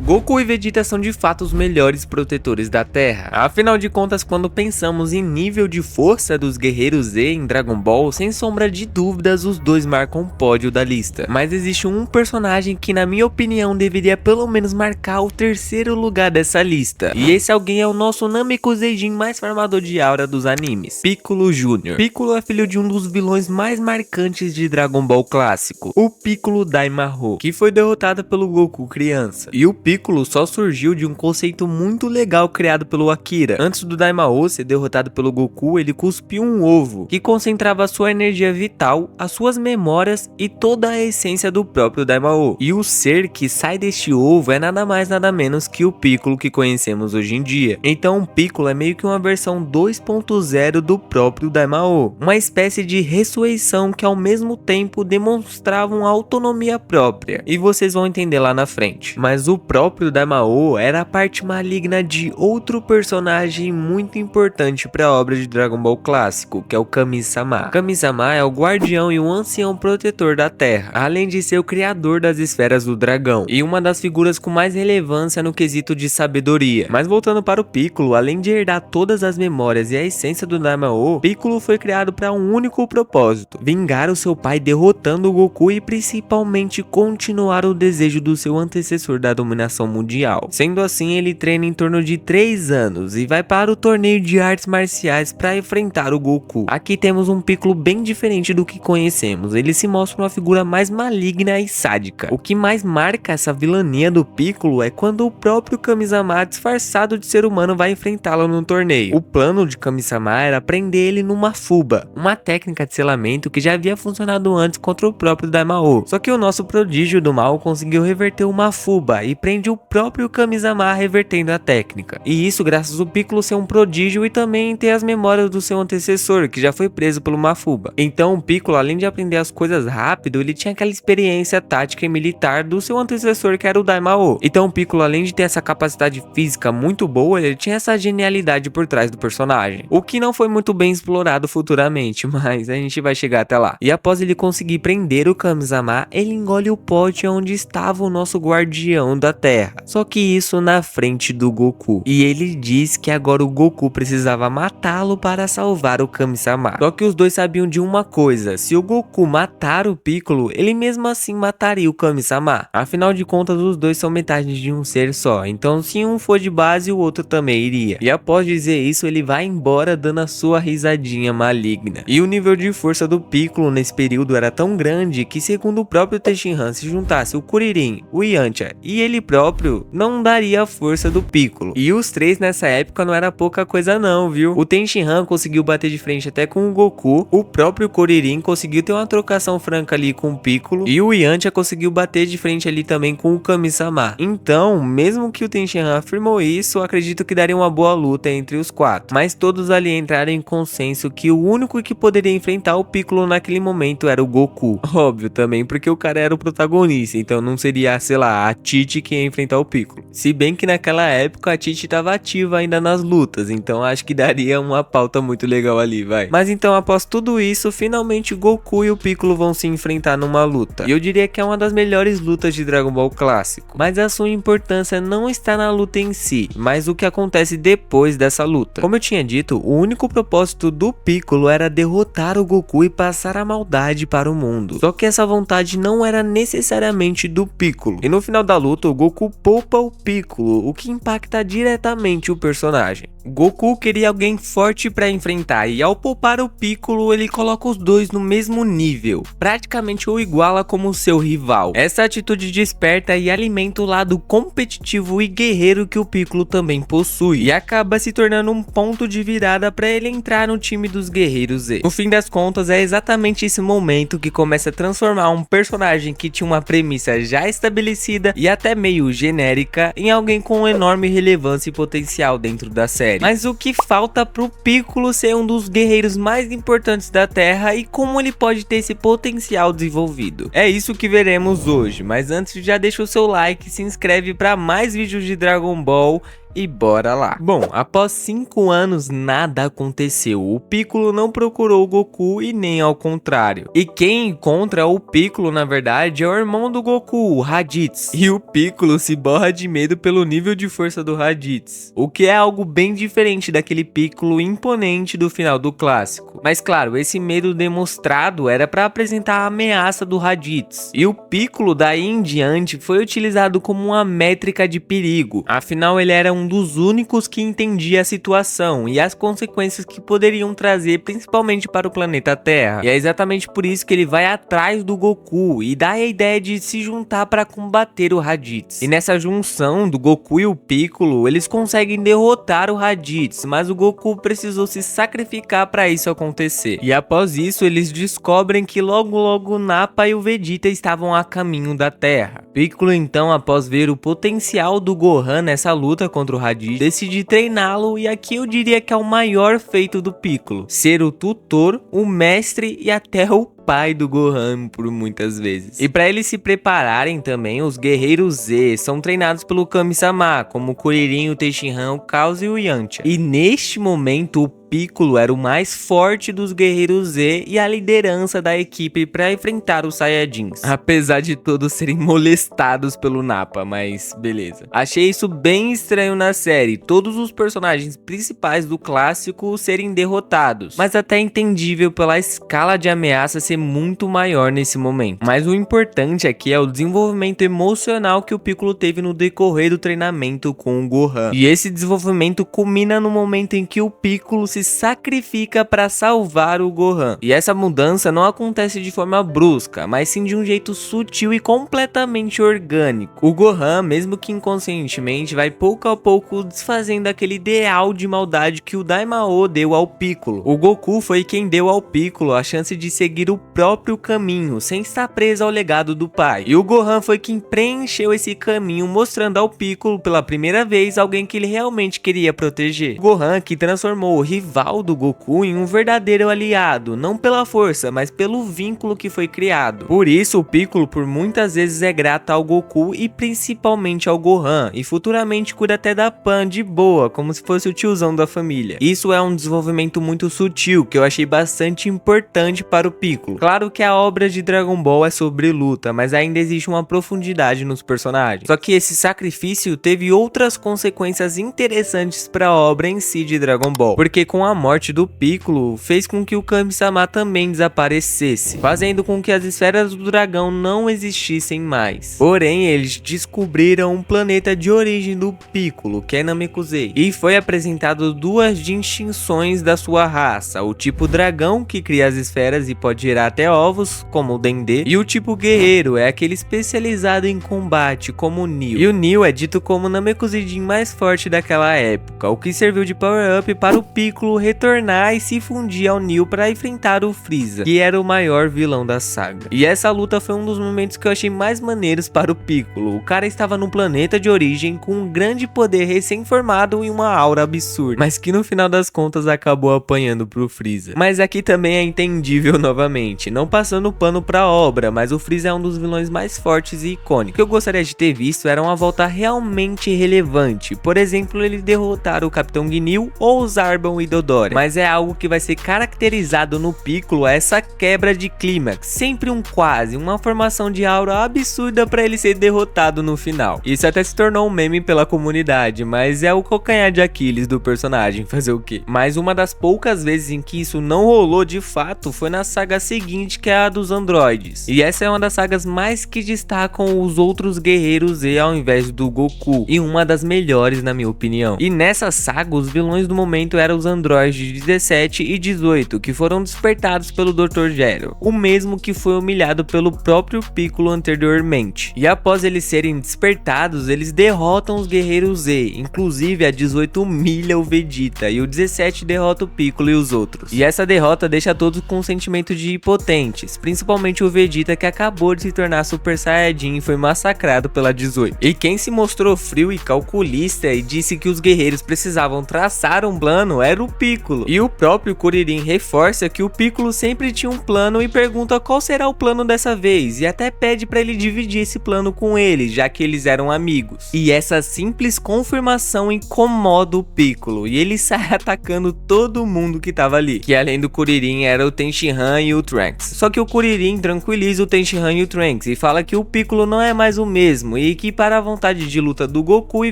Goku e Vegeta são de fato os melhores protetores da Terra. Afinal de contas, quando pensamos em nível de força dos guerreiros Z em Dragon Ball, sem sombra de dúvidas, os dois marcam o pódio da lista. Mas existe um personagem que, na minha opinião, deveria pelo menos marcar o terceiro lugar dessa lista. E esse alguém é o nosso Namekusein mais farmador de aura dos animes, Piccolo Jr. Piccolo é filho de um dos vilões mais marcantes de Dragon Ball clássico, o Piccolo Daimaru, que foi derrotado pelo Goku criança. E o Piccolo só surgiu de um conceito muito legal criado pelo Akira. Antes do Daimaru ser derrotado pelo Goku, ele cuspiu um ovo, que concentrava sua energia vital, as suas memórias e toda a essência do próprio Daimaru. E o ser que sai deste ovo é nada mais nada menos que o Piccolo que conhecemos hoje em dia. Então o Piccolo é meio que uma versão 2.0 do próprio Daimaru, uma espécie de ressurreição que ao mesmo tempo demonstrava uma autonomia própria, e vocês vão entender lá na frente. Mas o próprio Daimaru era a parte maligna de outro personagem muito importante para a obra de Dragon Ball clássico, que é o Kami-sama. Kami-sama é o guardião e o ancião protetor da Terra, além de ser o criador das esferas do dragão, e uma das figuras com mais relevância no quesito de sabedoria. Mas voltando para o Piccolo, além de herdar todas as memórias e a essência do Daimaru, Piccolo foi criado para um único propósito: vingar o seu pai derrotando o Goku e principalmente continuar o desejo do seu antecessor da dominação mundial. Sendo assim, ele treina em torno de 3 anos e vai para o torneio de artes marciais para enfrentar o Goku. Aqui temos um Piccolo bem diferente do que conhecemos, ele se mostra uma figura mais maligna e sádica. O que mais marca essa vilania do Piccolo é quando o próprio Kami-sama, disfarçado de ser humano, vai enfrentá-lo no torneio. O plano de Kami-sama era prender ele numa fuba, uma técnica de selamento que já havia funcionado antes contra o próprio Daimaru. Só que o nosso prodígio do mal conseguiu reverter uma fuba e prende o próprio Kami-sama revertendo a técnica. E isso graças ao Piccolo ser um prodígio e também ter as memórias do seu antecessor, que já foi preso por uma fuba. Então o Piccolo, além de aprender as coisas rápido, ele tinha aquela experiência tática e militar do seu antecessor, que era o Daimaru. Então o Piccolo, além de ter essa capacidade física muito boa, ele tinha essa genialidade por trás do personagem, o que não foi muito bem explorado futuramente, mas a gente vai chegar até lá. E após ele conseguir prender o Kami-sama, ele engole o pote onde estava o nosso guardião da Terra, só que isso na frente do Goku, e ele diz que agora o Goku precisava matá-lo para salvar o Kami-sama. Só que os dois sabiam de uma coisa: se o Goku matar o Piccolo, ele mesmo assim mataria o Kami-sama. Afinal de contas, os dois são metade de um ser só, então se um for de base, o outro também iria. E após dizer isso, ele vai embora dando a sua risadinha maligna. E o nível de força do Piccolo nesse período era tão grande que, segundo o próprio Tenshinhan, se juntasse o Kuririn, o Yantia e ele próprio, não daria a força do Piccolo. E os três nessa época não era pouca coisa não, viu? O Tenshinhan conseguiu bater de frente até com o Goku, o próprio Kuririn conseguiu ter uma trocação franca ali com o Piccolo, e o Yantia conseguiu bater de frente ali também com o Kami-sama. Então, mesmo que o Tenshinhan afirmou isso, eu acredito que daria uma boa luta entre os quatro. Mas todos ali entraram em consenso que o único que poderia enfrentar o Piccolo naquele momento era o Goku. Óbvio também, porque o cara era o protagonista, então não seria, sei lá, a Tite que ia enfrentar o Piccolo. Se bem que naquela época a Tite estava ativa ainda nas lutas, então acho que daria uma pauta muito legal ali, vai. Mas então, após tudo isso, finalmente o Goku e o Piccolo vão se enfrentar numa luta. E eu diria que é uma das melhores lutas de Dragon Ball clássico. Mas a sua importância não está na luta em si, mas o que acontece depois dessa luta. Como eu tinha dito, o único propósito do Piccolo era derrotar o Goku e passar a maldade para o mundo. Só que essa vontade não era necessariamente do Piccolo. E no final da luta, o Goku poupa o Piccolo, o que impacta diretamente o personagem. Goku queria alguém forte para enfrentar, e ao poupar o Piccolo, ele coloca os dois no mesmo nível, praticamente o iguala como seu rival. Essa atitude desperta e alimenta o lado competitivo e guerreiro que o Piccolo também possui, e acaba se tornando um ponto de virada para ele entrar no time dos guerreiros Z. No fim das contas, é exatamente esse momento que começa a transformar um personagem que tinha uma premissa já estabelecida e até meio genérica em alguém com enorme relevância e potencial dentro da série. Mas o que falta pro Piccolo ser um dos guerreiros mais importantes da Terra e como ele pode ter esse potencial desenvolvido? É isso que veremos hoje, mas antes já deixa o seu like, se inscreve para mais vídeos de Dragon Ball e bora lá. Bom, após 5 anos nada aconteceu, o Piccolo não procurou o Goku e nem ao contrário. E quem encontra o Piccolo na verdade é o irmão do Goku, o Raditz. E o Piccolo se borra de medo pelo nível de força do Raditz, o que é algo bem diferente daquele Piccolo imponente do final do clássico. Mas claro, esse medo demonstrado era para apresentar a ameaça do Raditz. E o Piccolo daí em diante foi utilizado como uma métrica de perigo, afinal ele era um dos únicos que entendia a situação e as consequências que poderiam trazer principalmente para o planeta Terra. E é exatamente por isso que ele vai atrás do Goku e dá a ideia de se juntar para combater o Raditz. E nessa junção do Goku e o Piccolo, eles conseguem derrotar o Raditz, mas o Goku precisou se sacrificar para isso acontecer. E após isso, eles descobrem que logo o Nappa e o Vegeta estavam a caminho da Terra. Piccolo então, após ver o potencial do Gohan nessa luta contra o Raditz, decide treiná-lo, e aqui eu diria que é o maior feito do Piccolo: ser o tutor, o mestre e até o pai do Gohan por muitas vezes. E para eles se prepararem também, os Guerreiros Z são treinados pelo Kami-sama, como o Kuririn, o Tenshinhan, o Chaos e o Yantia. E neste momento o Piccolo era o mais forte dos Guerreiros Z e a liderança da equipe para enfrentar os Saiyajins, apesar de todos serem molestados pelo Nappa, mas beleza. Achei isso bem estranho na série, todos os personagens principais do clássico serem derrotados, mas até entendível pela escala de ameaça ser muito maior nesse momento. Mas o importante aqui é o desenvolvimento emocional que o Piccolo teve no decorrer do treinamento com o Gohan. E esse desenvolvimento culmina no momento em que o Piccolo se sacrifica para salvar o Gohan. E essa mudança não acontece de forma brusca, mas sim de um jeito sutil e completamente orgânico. O Gohan, mesmo que inconscientemente, vai pouco a pouco desfazendo aquele ideal de maldade que o Daimao deu ao Piccolo. O Goku foi quem deu ao Piccolo a chance de seguir o próprio caminho, sem estar preso ao legado do pai. E o Gohan foi quem preencheu esse caminho, mostrando ao Piccolo pela primeira vez alguém que ele realmente queria proteger. O Gohan que transformou o rival do Goku em um verdadeiro aliado, não pela força, mas pelo vínculo que foi criado. Por isso, o Piccolo por muitas vezes é grato ao Goku e principalmente ao Gohan, e futuramente cuida até da Pan de boa, como se fosse o tiozão da família. Isso é um desenvolvimento muito sutil, que eu achei bastante importante para o Piccolo. Claro que a obra de Dragon Ball é sobre luta, mas ainda existe uma profundidade nos personagens. Só que esse sacrifício teve outras consequências interessantes para a obra em si de Dragon Ball, porque com a morte do Piccolo, fez com que o Kami-sama também desaparecesse, fazendo com que as esferas do dragão não existissem mais. Porém, eles descobriram um planeta de origem do Piccolo, que é Namekusei, e foi apresentado duas distinções da sua raça: o tipo dragão, que cria as esferas e pode gerar até ovos, como o Dendê, e o tipo guerreiro, é aquele especializado em combate, como o Neo. E o Neo é dito como o Namekuseidin mais forte daquela época, o que serviu de power-up para o Piccolo retornar e se fundir ao Neo para enfrentar o Freeza, que era o maior vilão da saga. E essa luta foi um dos momentos que eu achei mais maneiros para o Piccolo. O cara estava num planeta de origem com um grande poder recém-formado e uma aura absurda, mas que no final das contas acabou apanhando pro Freeza. Mas aqui também é entendível novamente, não passando pano pra obra, mas o Freeza é um dos vilões mais fortes e icônicos. O que eu gostaria de ter visto era uma volta realmente relevante, por exemplo, ele derrotar o Capitão Ginyu ou os Zarbon e Dodora, mas é algo que vai ser caracterizado no Piccolo, essa quebra de clímax, sempre um quase, uma formação de aura absurda para ele ser derrotado no final. Isso até se tornou um meme pela comunidade, mas é o calcanhar de Aquiles do personagem, fazer o quê? Mas uma das poucas vezes em que isso não rolou de fato foi na saga seguinte, que é a dos androides, e essa é uma das sagas mais que destacam os outros guerreiros Z ao invés do Goku, e uma das melhores na minha opinião. E nessa saga os vilões do momento eram os androides 17 e 18, que foram despertados pelo Dr. Gero, o mesmo que foi humilhado pelo próprio Piccolo anteriormente. E após eles serem despertados, eles derrotam os guerreiros Z, inclusive a 18 humilha o Vegeta e o 17 derrota o Piccolo e os outros. E essa derrota deixa todos com um sentimento de impotentes, principalmente o Vegeta, que acabou de se tornar Super Saiyajin e foi massacrado pela 18. E quem se mostrou frio e calculista e disse que os guerreiros precisavam traçar um plano era o Piccolo. E o próprio Kuririn reforça que o Piccolo sempre tinha um plano e pergunta qual será o plano dessa vez, e até pede para ele dividir esse plano com ele, já que eles eram amigos. E essa simples confirmação incomoda o Piccolo, e ele sai atacando todo mundo que tava ali, que além do Kuririn era o Tenshinhan e o Trunks. Só que o Kuririn tranquiliza o Tenshinhan e o Trunks e fala que o Piccolo não é mais o mesmo e que para a vontade de luta do Goku e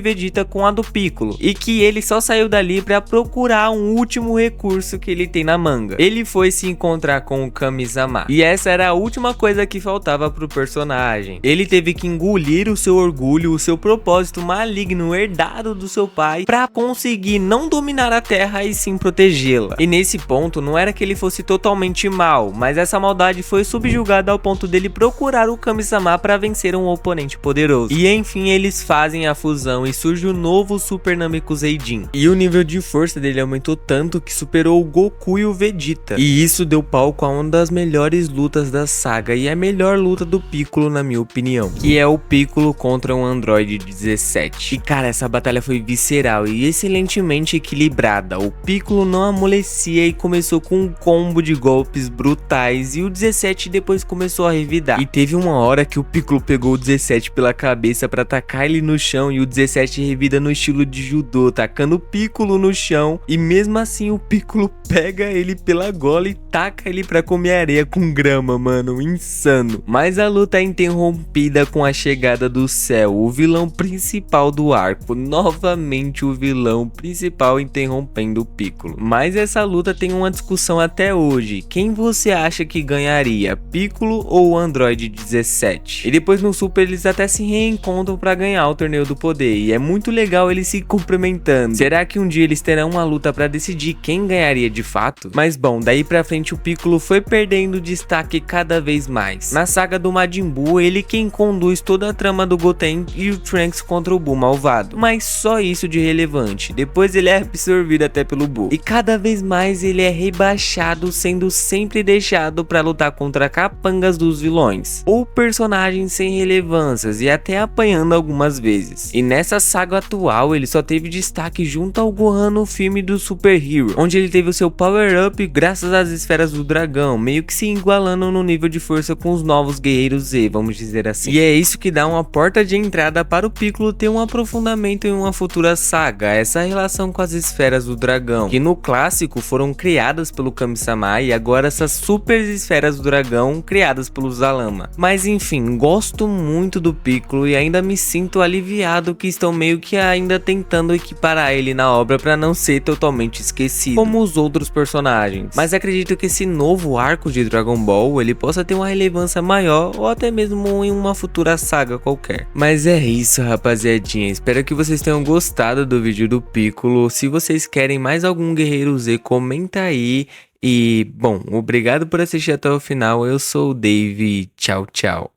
Vegeta com a do Piccolo, e que ele só saiu dali para procurar um último recurso que ele tem na manga. Ele foi se encontrar com o Kami-sama, e essa era a última coisa que faltava pro personagem. Ele teve que engolir o seu orgulho, o seu propósito maligno herdado do seu pai, para conseguir não dominar a Terra e sim protegê-la. E nesse ponto não era que ele fosse totalmente mal, mas essa maldade foi subjugada ao ponto dele procurar o Kami-sama para vencer um oponente poderoso. E enfim eles fazem a fusão e surge o novo Super Namekuseidin. E o nível de força dele aumentou tanto que superou o Goku e o Vegeta. E isso deu palco a uma das melhores lutas da saga e a melhor luta do Piccolo na minha opinião, que é o Piccolo contra um Android 17. E cara, essa batalha foi visceral e excelentemente equilibrada. O Piccolo não amolecia e começou com um combo de golpes brutais, e o 17 depois começou a revidar. E teve uma hora que o Piccolo pegou o 17 pela cabeça para tacar ele no chão, e o 17 revida no estilo de judô, tacando o Piccolo no chão, e mesmo assim o Piccolo pega ele pela gola e taca ele pra comer areia com grama, mano, insano. Mas a luta é interrompida com a chegada do Cell, o vilão principal do arco, novamente o vilão principal interrompendo o Piccolo. Mas essa luta tem uma discussão até hoje, quem você acha que ganharia, Piccolo ou o Android 17? E depois no Super eles até se reencontram pra ganhar o Torneio do Poder, e é muito legal eles se cumprimentando. Será que um dia eles terão uma luta pra decidir quem ganharia de fato? Mas bom, daí pra frente o Piccolo foi perdendo destaque cada vez mais. Na saga do Majin Buu, ele quem conduz toda a trama do Goten e o Trunks contra o Buu malvado, mas só isso de relevante. Depois ele é absorvido até pelo Buu, e cada vez mais ele é rebaixado, sendo sempre deixado pra lutar contra capangas dos vilões, ou personagens sem relevâncias, e até apanhando algumas vezes. E nessa saga atual ele só teve destaque junto ao Gohan no filme do Super Hero, onde ele teve o seu power up graças às esferas do dragão, meio que se igualando no nível de força com os novos guerreiros Z, vamos dizer assim. E é isso que dá uma porta de entrada para o Piccolo ter um aprofundamento em uma futura saga, essa relação com as esferas do dragão, que no clássico foram criadas pelo Kami-sama, e agora essas super esferas do dragão criadas pelo Zalama. Mas enfim, gosto muito do Piccolo e ainda me sinto aliviado que estão meio que ainda tentando equiparar ele na obra para não ser totalmente esquecido, como os outros personagens. Mas acredito que esse novo arco de Dragon Ball ele possa ter uma relevância maior, ou até mesmo em uma futura saga qualquer. Mas é isso, rapaziadinha, espero que vocês tenham gostado do vídeo do Piccolo. Se vocês querem mais algum Guerreiro Z, comenta aí. E bom, obrigado por assistir até o final, eu sou o Dave, tchau tchau.